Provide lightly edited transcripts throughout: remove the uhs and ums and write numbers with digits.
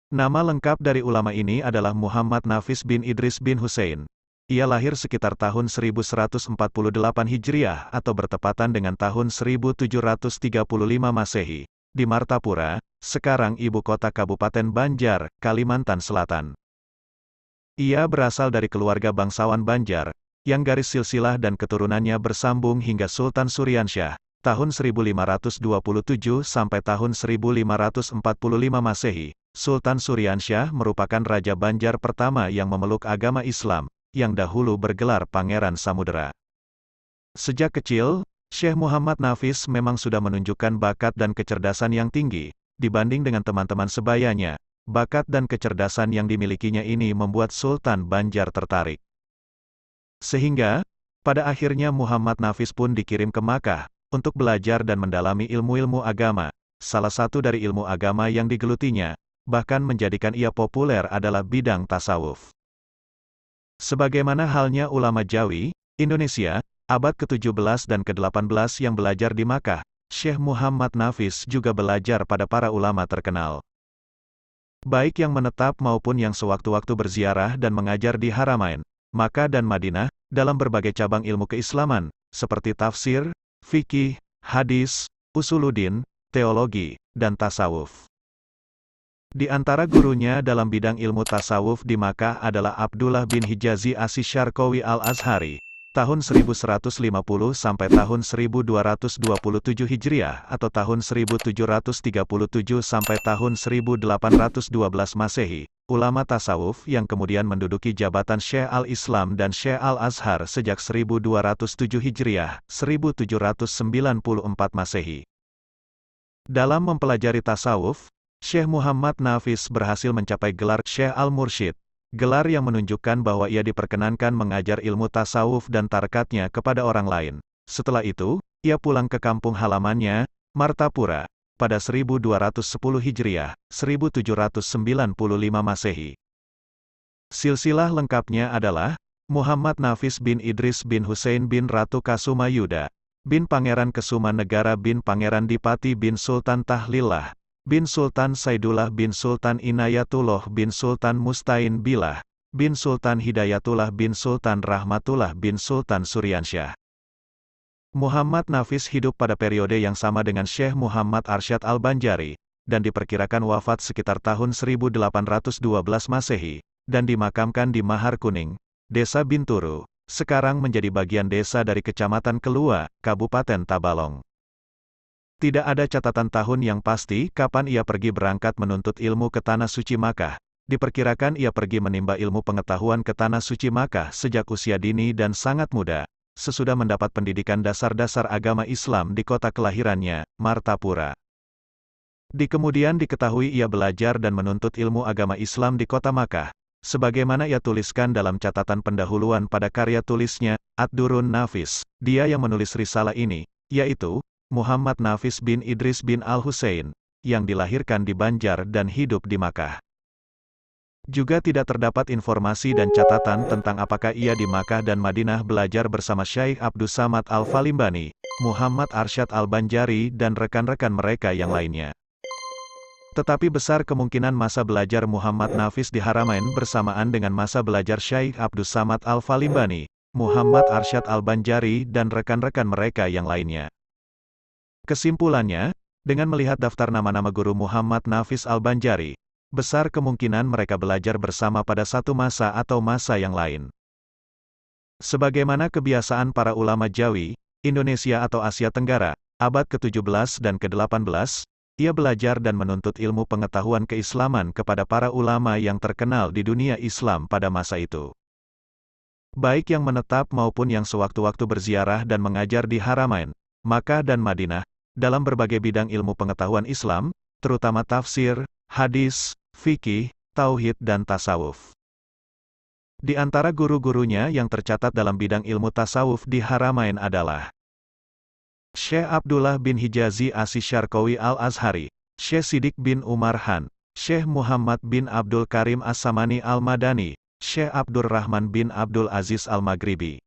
Nama lengkap dari ulama ini adalah Muhammad Nafis bin Idris bin Hussein. Ia lahir sekitar tahun 1148 Hijriah atau bertepatan dengan tahun 1735 Masehi, di Martapura, sekarang ibu kota Kabupaten Banjar, Kalimantan Selatan. Ia berasal dari keluarga bangsawan Banjar, yang garis silsilah dan keturunannya bersambung hingga Sultan Suryansyah, tahun 1527 sampai tahun 1545 Masehi. Sultan Suryansyah merupakan Raja Banjar pertama yang memeluk agama Islam, yang dahulu bergelar Pangeran Samudera. Sejak kecil, Syekh Muhammad Nafis memang sudah menunjukkan bakat dan kecerdasan yang tinggi, dibanding dengan teman-teman sebayanya. Bakat dan kecerdasan yang dimilikinya ini membuat Sultan Banjar tertarik. Sehingga, pada akhirnya Muhammad Nafis pun dikirim ke Makkah, untuk belajar dan mendalami ilmu-ilmu agama. Salah satu dari ilmu agama yang digelutinya, bahkan menjadikan ia populer adalah bidang tasawuf. Sebagaimana halnya ulama Jawi, Indonesia, abad ke-17 dan ke-18 yang belajar di Makkah, Syekh Muhammad Nafis juga belajar pada para ulama terkenal. Baik yang menetap maupun yang sewaktu-waktu berziarah dan mengajar di Haramain, Makkah dan Madinah, dalam berbagai cabang ilmu keislaman, seperti tafsir, fikih, hadis, usuluddin, teologi, dan tasawuf. Di antara gurunya dalam bidang ilmu tasawuf di Makkah adalah Abdullah bin Hijazi Asy-Syarqawi Al-Azhari, tahun 1150 sampai tahun 1227 Hijriah atau tahun 1737 sampai tahun 1812 Masehi, ulama tasawuf yang kemudian menduduki jabatan Syekh Al-Islam dan Syekh Al-Azhar sejak 1207 Hijriah, 1794 Masehi. Dalam mempelajari tasawuf, Syekh Muhammad Nafis berhasil mencapai gelar Syekh Al-Mursyid, gelar yang menunjukkan bahwa ia diperkenankan mengajar ilmu tasawuf dan tarekatnya kepada orang lain. Setelah itu, ia pulang ke kampung halamannya, Martapura, pada 1210 Hijriah, 1795 Masehi. Silsilah lengkapnya adalah Muhammad Nafis bin Idris bin Hussein bin Ratu Kasumayuda, bin Pangeran Kesumanegara bin Pangeran Dipati bin Sultan Tahlillah, bin Sultan Saidullah bin Sultan Inayatullah bin Sultan Mustain Billah, bin Sultan Hidayatullah bin Sultan Rahmatullah bin Sultan Suryansyah. Muhammad Nafis hidup pada periode yang sama dengan Syekh Muhammad Arsyad Al-Banjari, dan diperkirakan wafat sekitar tahun 1812 Masehi, dan dimakamkan di Mahar Kuning, Desa Binturu, sekarang menjadi bagian desa dari Kecamatan Kelua, Kabupaten Tabalong. Tidak ada catatan tahun yang pasti kapan ia pergi berangkat menuntut ilmu ke Tanah Suci Makkah. Diperkirakan ia pergi menimba ilmu pengetahuan ke Tanah Suci Makkah sejak usia dini dan sangat muda, sesudah mendapat pendidikan dasar-dasar agama Islam di kota kelahirannya, Martapura. Kemudian diketahui ia belajar dan menuntut ilmu agama Islam di kota Makkah, sebagaimana ia tuliskan dalam catatan pendahuluan pada karya tulisnya, Ad-Durrun Nafis. Dia yang menulis risalah ini, yaitu Muhammad Nafis bin Idris bin Al-Husain, yang dilahirkan di Banjar dan hidup di Makkah. Juga tidak terdapat informasi dan catatan tentang apakah ia di Makkah dan Madinah belajar bersama Syekh Abdus Samad Al-Falimbani, Muhammad Arsyad Al-Banjari dan rekan-rekan mereka yang lainnya. Tetapi besar kemungkinan masa belajar Muhammad Nafis di Haramain bersamaan dengan masa belajar Syekh Abdus Samad Al-Falimbani, Muhammad Arsyad Al-Banjari dan rekan-rekan mereka yang lainnya. Kesimpulannya, dengan melihat daftar nama-nama guru Muhammad Nafis Al-Banjari, besar kemungkinan mereka belajar bersama pada satu masa atau masa yang lain. Sebagaimana kebiasaan para ulama Jawi, Indonesia atau Asia Tenggara, abad ke-17 dan ke-18, ia belajar dan menuntut ilmu pengetahuan keislaman kepada para ulama yang terkenal di dunia Islam pada masa itu. Baik yang menetap maupun yang sewaktu-waktu berziarah dan mengajar di Haramain, Makkah dan Madinah, dalam berbagai bidang ilmu pengetahuan Islam, terutama tafsir, hadis, fikih, tauhid dan tasawuf. Di antara guru-gurunya yang tercatat dalam bidang ilmu tasawuf di Haramain adalah Syekh Abdullah bin Hijazi Asy-Syarqawi Al-Azhari, Syekh Sidik bin Umar Han, Syekh Muhammad bin Abdul Karim As-Samani Al-Madani, Syekh Abdurrahman bin Abdul Aziz Al-Maghribi,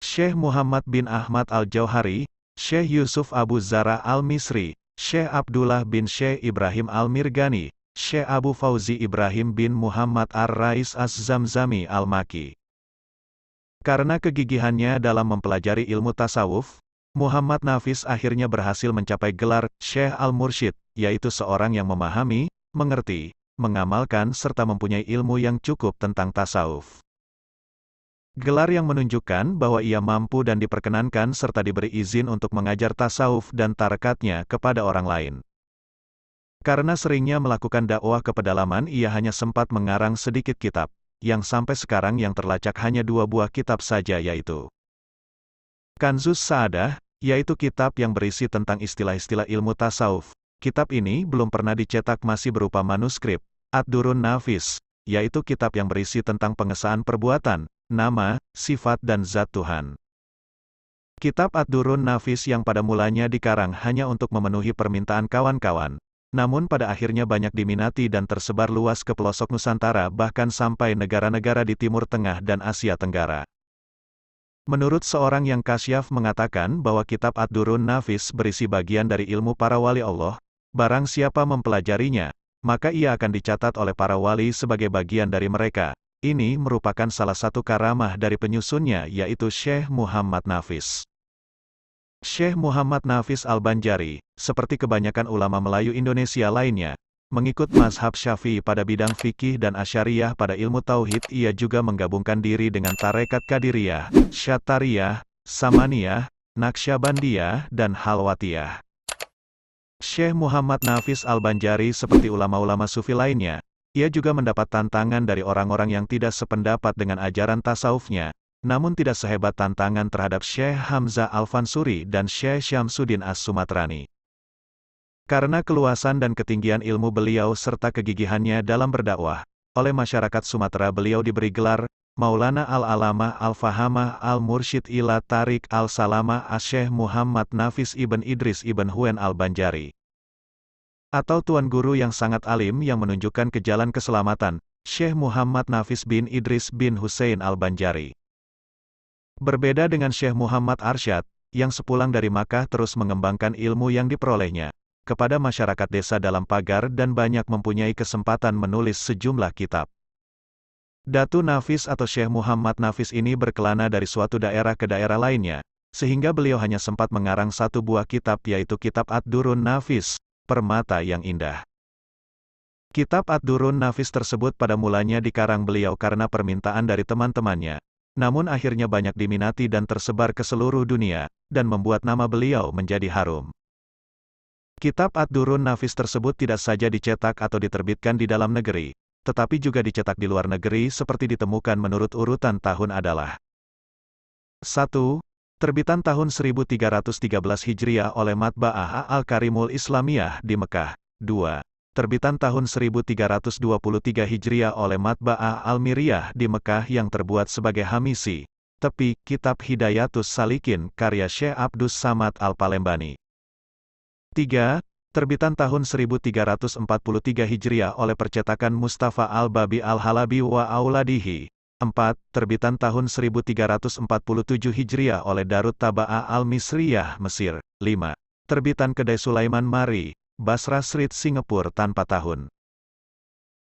Syekh Muhammad bin Ahmad Al-Jauhari, Syekh Yusuf Abu Zara Al-Misri, Syekh Abdullah bin Syekh Ibrahim Al-Mirgani, Syekh Abu Fauzi Ibrahim bin Muhammad Ar-Rais Az-Zamzami Al-Maki. Karena kegigihannya dalam mempelajari ilmu tasawuf, Muhammad Nafis akhirnya berhasil mencapai gelar Syekh Al-Mursyid, yaitu seorang yang memahami, mengerti, mengamalkan serta mempunyai ilmu yang cukup tentang tasawuf. Gelar yang menunjukkan bahwa ia mampu dan diperkenankan serta diberi izin untuk mengajar tasawuf dan tarekatnya kepada orang lain. Karena seringnya melakukan dakwah ke pedalaman, ia hanya sempat mengarang sedikit kitab, yang sampai sekarang yang terlacak hanya 2 buah kitab saja, yaitu Kanzus Sa'adah, yaitu kitab yang berisi tentang istilah-istilah ilmu tasawuf. Kitab ini belum pernah dicetak, masih berupa manuskrip. Ad-Durrun Nafis, yaitu kitab yang berisi tentang pengesahan perbuatan, nama, sifat dan zat Tuhan. Kitab Ad-Durrun Nafis yang pada mulanya dikarang hanya untuk memenuhi permintaan kawan-kawan, namun pada akhirnya banyak diminati dan tersebar luas ke pelosok Nusantara, bahkan sampai negara-negara di Timur Tengah dan Asia Tenggara. Menurut seorang yang kasyaf mengatakan bahwa kitab Ad-Durrun Nafis berisi bagian dari ilmu para wali Allah, barang siapa mempelajarinya, maka ia akan dicatat oleh para wali sebagai bagian dari mereka. Ini merupakan salah satu karamah dari penyusunnya, yaitu Syekh Muhammad Nafis. Syekh Muhammad Nafis Al-Banjari, seperti kebanyakan ulama Melayu Indonesia lainnya, mengikut mazhab Syafi'i pada bidang fikih dan Asy'ariyah pada ilmu tauhid. Ia juga menggabungkan diri dengan tarekat Qadiriyah, Syatariyah, Samaniyah, Naqsyabandiyah, dan Halwatiyah. Syekh Muhammad Nafis Al-Banjari seperti ulama-ulama sufi lainnya, ia juga mendapat tantangan dari orang-orang yang tidak sependapat dengan ajaran tasawufnya, namun tidak sehebat tantangan terhadap Syekh Hamzah Al-Fansuri dan Syekh Syamsuddin As-Sumatrani. Karena keluasan dan ketinggian ilmu beliau serta kegigihannya dalam berdakwah, oleh masyarakat Sumatera beliau diberi gelar Maulana Al-Alamah Al-Fahamah Al-Mursyid ila Tariq Al-Salamah Asy-Syaikh Muhammad Nafis Ibn Idris Ibn Huwain Al-Banjari, atau Tuan Guru yang sangat alim yang menunjukkan ke jalan keselamatan, Syekh Muhammad Nafis bin Idris bin Husain Al-Banjari. Berbeda dengan Syekh Muhammad Arsyad, yang sepulang dari Makkah terus mengembangkan ilmu yang diperolehnya kepada masyarakat desa dalam pagar dan banyak mempunyai kesempatan menulis sejumlah kitab. Datu Nafis atau Syekh Muhammad Nafis ini berkelana dari suatu daerah ke daerah lainnya, sehingga beliau hanya sempat mengarang 1 buah kitab, yaitu kitab Ad-Durrun Nafis, Permata yang Indah. Kitab Ad-Durrun Nafis tersebut pada mulanya dikarang beliau karena permintaan dari teman-temannya, namun akhirnya banyak diminati dan tersebar ke seluruh dunia, dan membuat nama beliau menjadi harum. Kitab Ad-Durrun Nafis tersebut tidak saja dicetak atau diterbitkan di dalam negeri, tetapi juga dicetak di luar negeri seperti ditemukan menurut urutan tahun adalah 1. Terbitan tahun 1313 Hijriah oleh Matba'ah Al-Karimul Islamiyah di Mekah. 2. Terbitan tahun 1323 Hijriah oleh Matba'ah Al-Miriyah di Mekah yang terbuat sebagai hamisi, tepi, Kitab Hidayatus Salikin karya Syekh Abdus Samad Al-Palembani. 3. Terbitan tahun 1343 Hijriah oleh percetakan Mustafa Al-Babi Al-Halabi wa Auladihi. 4. Terbitan tahun 1347 Hijriah oleh Darut Taba'ah Al-Misriyah, Mesir. 5. Terbitan kedai Sulaiman Mari, Basra Street, Singapura tanpa tahun.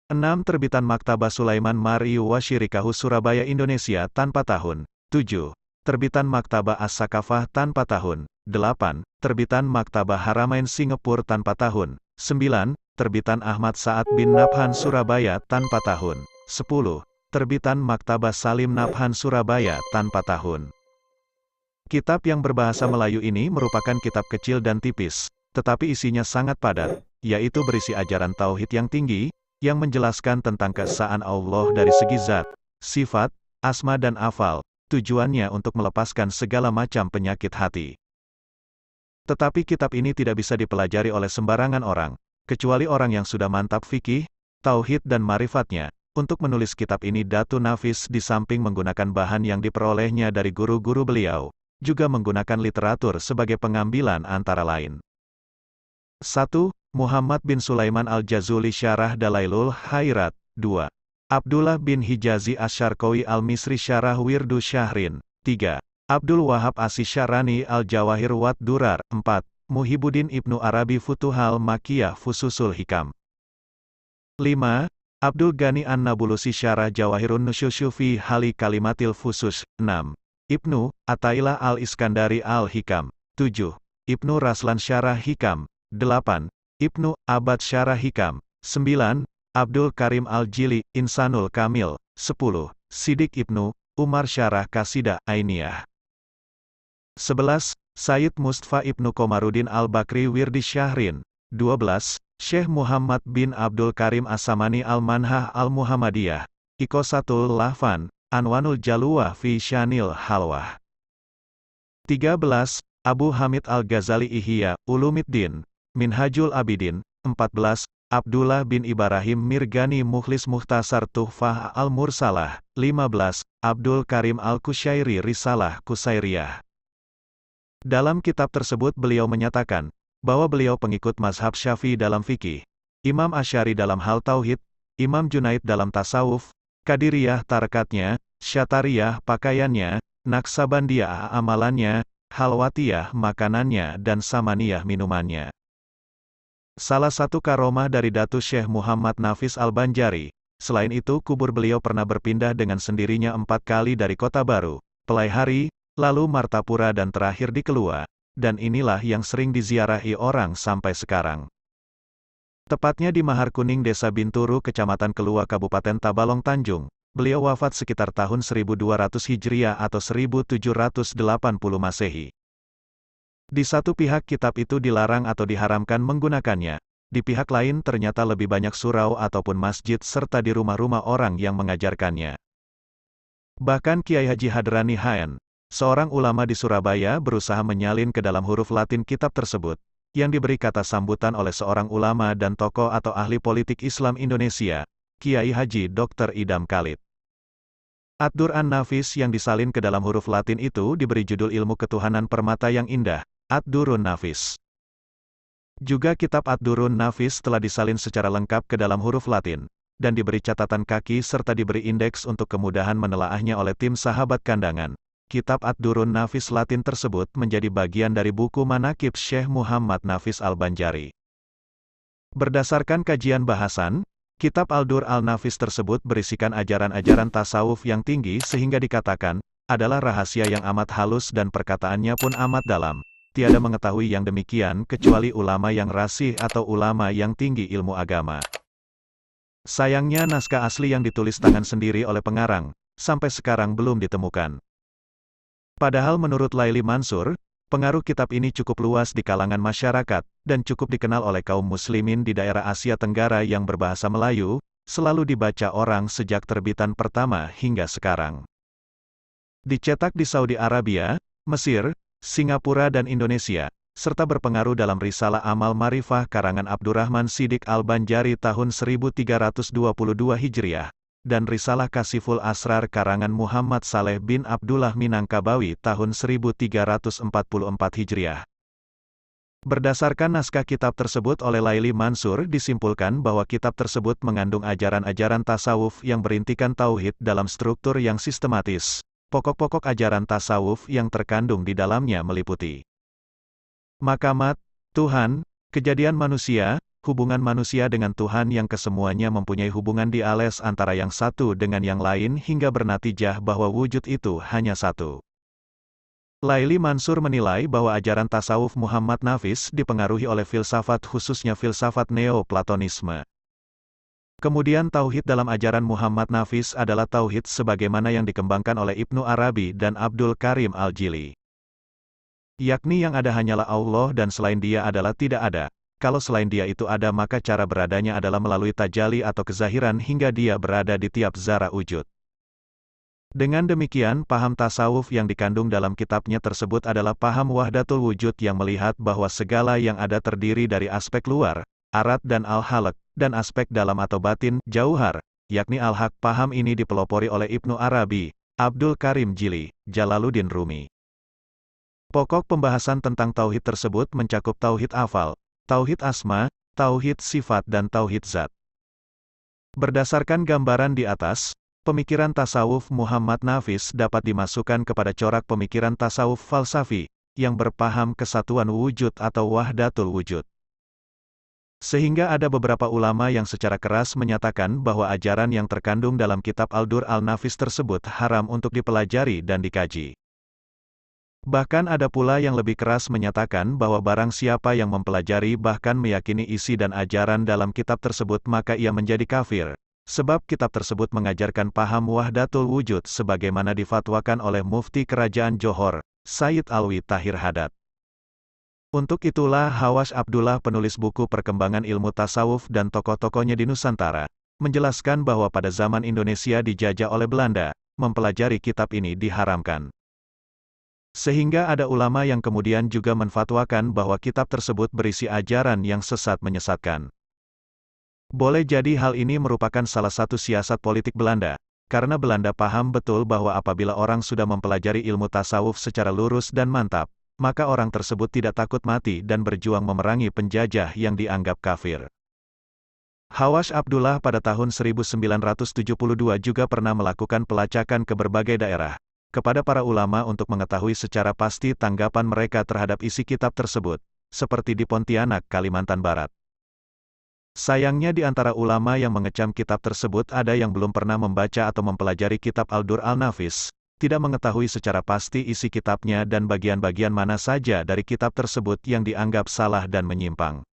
6. Terbitan Maktabah Sulaiman Mari wa Syirikahu Surabaya, Indonesia tanpa tahun. 7. Terbitan Maktabah As-Sakafah tanpa tahun. 8. Terbitan Maktabah Haramain Singapura tanpa tahun. 9. Terbitan Ahmad Sa'ad bin Nabhan Surabaya tanpa tahun. 10. Terbitan Maktabah Salim Nabhan Surabaya tanpa tahun. Kitab yang berbahasa Melayu ini merupakan kitab kecil dan tipis, tetapi isinya sangat padat, yaitu berisi ajaran tauhid yang tinggi, yang menjelaskan tentang keesaan Allah dari segi zat, sifat, asma dan afal, tujuannya untuk melepaskan segala macam penyakit hati. Tetapi kitab ini tidak bisa dipelajari oleh sembarangan orang, kecuali orang yang sudah mantap fikih, tauhid dan marifatnya. Untuk menulis kitab ini Datu Nafis di samping menggunakan bahan yang diperolehnya dari guru-guru beliau, juga menggunakan literatur sebagai pengambilan antara lain. 1. Muhammad bin Sulaiman Al-Jazuli Syarah Dalailul Khairat. 2. Abdullah bin Hijazi Asy-Syarqawi Al-Misri Syarah Wirdu Syahrin. 3. Abdul Wahab Asy-Syarani Al-Jawahir Wad Durar. 4. Muhibuddin Ibnu Arabi Futuhal Makiyah Fususul Hikam. 5. Abdul Ghani An-Nabulusi Syarah Jawahirun Nusyusyu fi Hali Kalimatil Fusus. 6. Ibnu Athaillah Al-Iskandari Al-Hikam. 7. Ibnu Raslan Syarah Hikam. 8. Ibnu Abad Syarah Hikam. 9. Abdul Karim Al-Jili Insanul Kamil. 10. Sidik Ibnu Umar Syarah Qasidah Ainiyah. 11. Sayyid Mustafa Ibnu Komarudin Al-Bakri Wirdi Syahrin. 12. Syekh Muhammad bin Abdul Karim As-Samani Al-Manhah Al-Muhammadiyah. Iqosatul Lahfan, Anwanul Jaluwah fi Syanil Halwah. 13. Abu Hamid Al-Ghazali Ihya Ulumiddin, Minhajul Abidin. 14. Abdullah bin Ibrahim Mirgani Mukhlis Mukhtasar Tuhfah Al-Mursalah. 15. Abdul Karim Al-Kusyairi Risalah Kusairiyah. Dalam kitab tersebut beliau menyatakan bahwa beliau pengikut mazhab Syafi'i dalam fikih, Imam Asy'ari dalam hal tauhid, Imam Junaid dalam tasawuf, Qadiriyah tarekatnya, Syatariyah pakaiannya, Naksabandiyah amalannya, Halwatiyah makanannya dan Samaniyah minumannya. Salah satu karomah dari Datu Syekh Muhammad Nafis Al-Banjari, selain itu kubur beliau pernah berpindah dengan sendirinya 4 kali dari Kota Baru, Pelaihari, lalu Martapura dan terakhir di Kelua. Dan inilah yang sering diziarahi orang sampai sekarang. Tepatnya di Mahar Kuning Desa Binturu Kecamatan Kelua Kabupaten Tabalong Tanjung, beliau wafat sekitar tahun 1200 Hijriah atau 1780 Masehi. Di satu pihak kitab itu dilarang atau diharamkan menggunakannya, di pihak lain ternyata lebih banyak surau ataupun masjid serta di rumah-rumah orang yang mengajarkannya. Bahkan Kiai Haji Hadrani Haen, seorang ulama di Surabaya, berusaha menyalin ke dalam huruf Latin kitab tersebut, yang diberi kata sambutan oleh seorang ulama dan tokoh atau ahli politik Islam Indonesia, Kiai Haji Dr. Idam Khalid. Ad-Dur An-Nafis yang disalin ke dalam huruf Latin itu diberi judul Ilmu Ketuhanan Permata yang Indah, Ad-Durrun Nafis. Juga kitab Ad-Durrun Nafis telah disalin secara lengkap ke dalam huruf Latin, dan diberi catatan kaki serta diberi indeks untuk kemudahan menelaahnya oleh tim sahabat kandangan. Kitab Ad-Durrun Nafis Latin tersebut menjadi bagian dari buku Manaqib Syekh Muhammad Nafis Al-Banjari. Berdasarkan kajian bahasan, kitab Al-Dur Al-Nafis tersebut berisikan ajaran-ajaran tasawuf yang tinggi sehingga dikatakan, adalah rahasia yang amat halus dan perkataannya pun amat dalam. Tiada mengetahui yang demikian kecuali ulama yang rasih atau ulama yang tinggi ilmu agama. Sayangnya naskah asli yang ditulis tangan sendiri oleh pengarang, sampai sekarang belum ditemukan. Padahal menurut Laili Mansur, pengaruh kitab ini cukup luas di kalangan masyarakat, dan cukup dikenal oleh kaum muslimin di daerah Asia Tenggara yang berbahasa Melayu, selalu dibaca orang sejak terbitan pertama hingga sekarang. Dicetak di Saudi Arabia, Mesir, Singapura dan Indonesia, serta berpengaruh dalam Risalah Amal Marifah karangan Abdurrahman Siddiq Al-Banjari tahun 1322 Hijriah. Dan Risalah Kasiful Asrar karangan Muhammad Saleh bin Abdullah Minangkabawi tahun 1344 Hijriah. Berdasarkan naskah kitab tersebut oleh Laili Mansur disimpulkan bahwa kitab tersebut mengandung ajaran-ajaran tasawuf yang berintikan tauhid dalam struktur yang sistematis. Pokok-pokok ajaran tasawuf yang terkandung di dalamnya meliputi makamat, Tuhan, kejadian manusia, hubungan manusia dengan Tuhan yang kesemuanya mempunyai hubungan diales antara yang satu dengan yang lain hingga bernatijah bahwa wujud itu hanya satu. Laili Mansur menilai bahwa ajaran tasawuf Muhammad Nafis dipengaruhi oleh filsafat khususnya filsafat Neoplatonisme. Kemudian tauhid dalam ajaran Muhammad Nafis adalah tauhid sebagaimana yang dikembangkan oleh Ibnu Arabi dan Abdul Karim Al-Jili. Yakni yang ada hanyalah Allah dan selain Dia adalah tidak ada. Kalau selain Dia itu ada maka cara beradanya adalah melalui tajali atau kezahiran hingga Dia berada di tiap zara wujud. Dengan demikian, paham tasawuf yang dikandung dalam kitabnya tersebut adalah paham wahdatul wujud yang melihat bahwa segala yang ada terdiri dari aspek luar, arat dan al-halaq, dan aspek dalam atau batin, jauhar, yakni al-haq. Paham ini dipelopori oleh Ibnu Arabi, Abdul Karim Jili, Jalaluddin Rumi. Pokok pembahasan tentang tauhid tersebut mencakup tauhid afal, tauhid asma, tauhid sifat dan tauhid zat. Berdasarkan gambaran di atas, pemikiran tasawuf Muhammad Nafis dapat dimasukkan kepada corak pemikiran tasawuf falsafi, yang berpaham kesatuan wujud atau wahdatul wujud. Sehingga ada beberapa ulama yang secara keras menyatakan bahwa ajaran yang terkandung dalam kitab Al-Dur Al-Nafis tersebut haram untuk dipelajari dan dikaji. Bahkan ada pula yang lebih keras menyatakan bahwa barang siapa yang mempelajari bahkan meyakini isi dan ajaran dalam kitab tersebut maka ia menjadi kafir. Sebab kitab tersebut mengajarkan paham wahdatul wujud sebagaimana difatwakan oleh Mufti Kerajaan Johor, Sayyid Alwi Tahir Haddad. Untuk itulah Hawash Abdullah penulis buku Perkembangan Ilmu Tasawuf dan tokoh-tokohnya di Nusantara, menjelaskan bahwa pada zaman Indonesia dijajah oleh Belanda, mempelajari kitab ini diharamkan. Sehingga ada ulama yang kemudian juga menfatwakan bahwa kitab tersebut berisi ajaran yang sesat menyesatkan. Boleh jadi hal ini merupakan salah satu siasat politik Belanda, karena Belanda paham betul bahwa apabila orang sudah mempelajari ilmu tasawuf secara lurus dan mantap, maka orang tersebut tidak takut mati dan berjuang memerangi penjajah yang dianggap kafir. Hawash Abdullah pada tahun 1972 juga pernah melakukan pelacakan ke berbagai daerah, kepada para ulama untuk mengetahui secara pasti tanggapan mereka terhadap isi kitab tersebut, seperti di Pontianak, Kalimantan Barat. Sayangnya di antara ulama yang mengecam kitab tersebut ada yang belum pernah membaca atau mempelajari kitab Al-Dur Al-Nafis, tidak mengetahui secara pasti isi kitabnya dan bagian-bagian mana saja dari kitab tersebut yang dianggap salah dan menyimpang.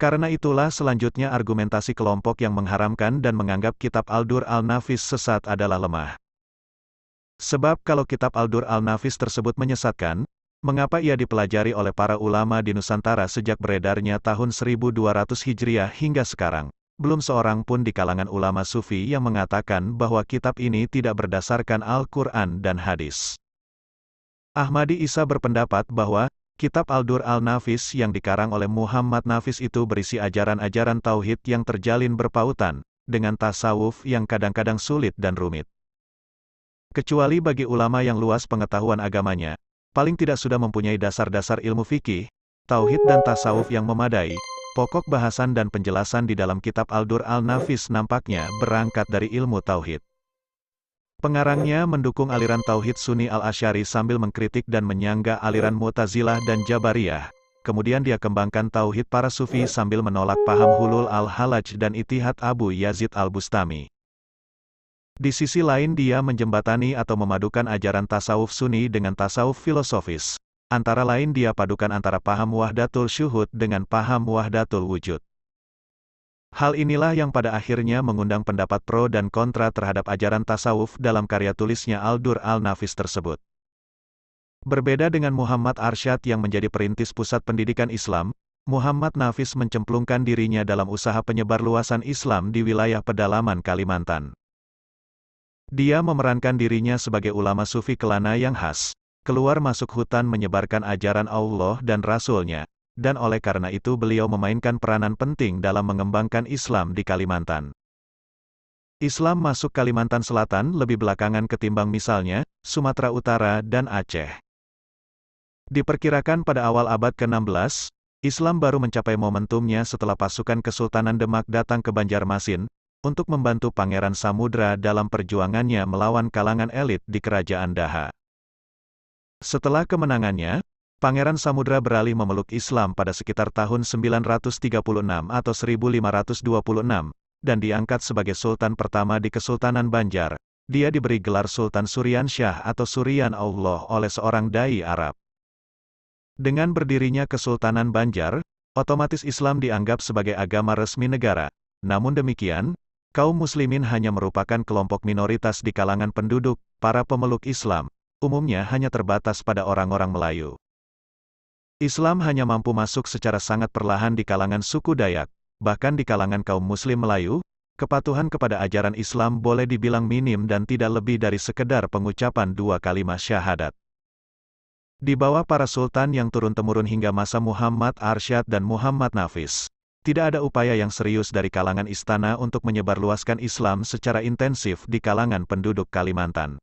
Karena itulah selanjutnya argumentasi kelompok yang mengharamkan dan menganggap kitab Al-Dur Al-Nafis sesat adalah lemah. Sebab kalau kitab Al-Dur Al-Nafis tersebut menyesatkan, mengapa ia dipelajari oleh para ulama di Nusantara sejak beredarnya tahun 1200 Hijriah hingga sekarang? Belum seorang pun di kalangan ulama sufi yang mengatakan bahwa kitab ini tidak berdasarkan Al-Quran dan hadis. Ahmadi Isa berpendapat bahwa kitab Al-Dur Al-Nafis yang dikarang oleh Muhammad Nafis itu berisi ajaran-ajaran tauhid yang terjalin berpautan dengan tasawuf yang kadang-kadang sulit dan rumit. Kecuali bagi ulama yang luas pengetahuan agamanya, paling tidak sudah mempunyai dasar-dasar ilmu fikih, tauhid dan tasawuf yang memadai. Pokok bahasan dan penjelasan di dalam kitab Al-Dur Al-Nafis nampaknya berangkat dari ilmu tauhid. Pengarangnya mendukung aliran tauhid Sunni Al-Asy'ari sambil mengkritik dan menyangga aliran Mu'tazilah dan Jabariyah. Kemudian dia kembangkan tauhid para sufi sambil menolak paham hulul al-halaj dan itihad Abu Yazid Al-Bustami. Di sisi lain dia menjembatani atau memadukan ajaran tasawuf Sunni dengan tasawuf filosofis. Antara lain dia padukan antara paham wahdatul syuhud dengan paham wahdatul wujud. Hal inilah yang pada akhirnya mengundang pendapat pro dan kontra terhadap ajaran tasawuf dalam karya tulisnya Al-Dur Al-Nafis tersebut. Berbeda dengan Muhammad Arsyad yang menjadi perintis pusat pendidikan Islam, Muhammad Nafis mencemplungkan dirinya dalam usaha penyebarluasan Islam di wilayah pedalaman Kalimantan. Dia memerankan dirinya sebagai ulama sufi kelana yang khas, keluar masuk hutan menyebarkan ajaran Allah dan Rasul-Nya, dan oleh karena itu beliau memainkan peranan penting dalam mengembangkan Islam di Kalimantan. Islam masuk Kalimantan Selatan lebih belakangan ketimbang misalnya, Sumatera Utara dan Aceh. Diperkirakan pada awal abad ke-16, Islam baru mencapai momentumnya setelah pasukan Kesultanan Demak datang ke Banjarmasin, untuk membantu Pangeran Samudra dalam perjuangannya melawan kalangan elit di Kerajaan Daha. Setelah kemenangannya, Pangeran Samudra beralih memeluk Islam pada sekitar tahun 936 atau 1526, dan diangkat sebagai Sultan pertama di Kesultanan Banjar. Dia diberi gelar Sultan Surian Syah atau Surian Allah oleh seorang dai Arab. Dengan berdirinya Kesultanan Banjar, otomatis Islam dianggap sebagai agama resmi negara. Namun demikian, kaum muslimin hanya merupakan kelompok minoritas di kalangan penduduk, para pemeluk Islam. Umumnya hanya terbatas pada orang-orang Melayu. Islam hanya mampu masuk secara sangat perlahan di kalangan suku Dayak, bahkan di kalangan kaum Muslim Melayu, kepatuhan kepada ajaran Islam boleh dibilang minim dan tidak lebih dari sekedar pengucapan dua kalimat syahadat. Di bawah para sultan yang turun-temurun hingga masa Muhammad Arsyad dan Muhammad Nafis, tidak ada upaya yang serius dari kalangan istana untuk menyebarluaskan Islam secara intensif di kalangan penduduk Kalimantan.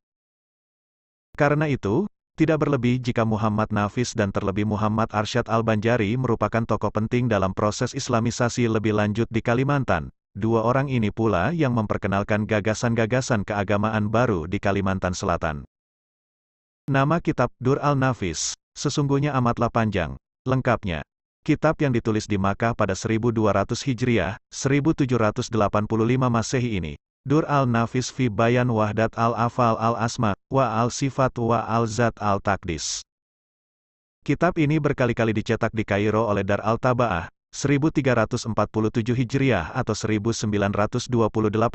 Karena itu, tidak berlebih jika Muhammad Nafis dan terlebih Muhammad Arsyad Al-Banjari merupakan tokoh penting dalam proses Islamisasi lebih lanjut di Kalimantan. Dua orang ini pula yang memperkenalkan gagasan-gagasan keagamaan baru di Kalimantan Selatan. Nama kitab Dur Al-Nafis sesungguhnya amatlah panjang. Lengkapnya, Kitab yang ditulis di Makkah pada 1200 Hijriah, 1785 Masehi ini, Dur al-Nafis fi Bayan Wahdat al-Afal al-Asma, wa al-Sifat wa al-Zat al-Taqdis. Kitab ini berkali-kali dicetak di Kairo oleh Dar al-Taba'ah, 1347 Hijriah atau 1928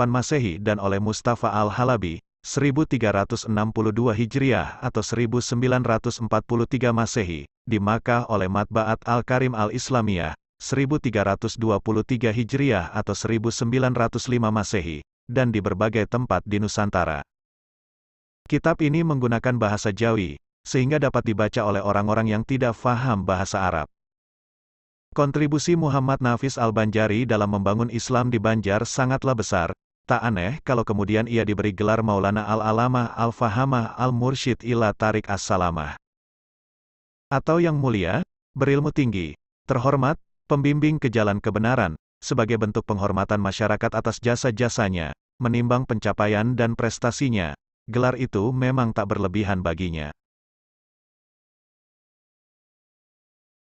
Masehi dan oleh Mustafa al-Halabi, 1362 Hijriah atau 1943 Masehi, di Makkah oleh Matba'at Al-Karim Al-Islamiyah, 1323 Hijriah atau 1905 Masehi, dan di berbagai tempat di Nusantara. Kitab ini menggunakan bahasa Jawi, sehingga dapat dibaca oleh orang-orang yang tidak faham bahasa Arab. Kontribusi Muhammad Nafis Al-Banjari dalam membangun Islam di Banjar sangatlah besar, tak aneh kalau kemudian ia diberi gelar Maulana Al-Alamah Al-Fahamah Al-Mursyid ila Tarik As-Salamah. Atau yang mulia, berilmu tinggi, terhormat, pembimbing ke jalan kebenaran, sebagai bentuk penghormatan masyarakat atas jasa-jasanya, menimbang pencapaian dan prestasinya, gelar itu memang tak berlebihan baginya.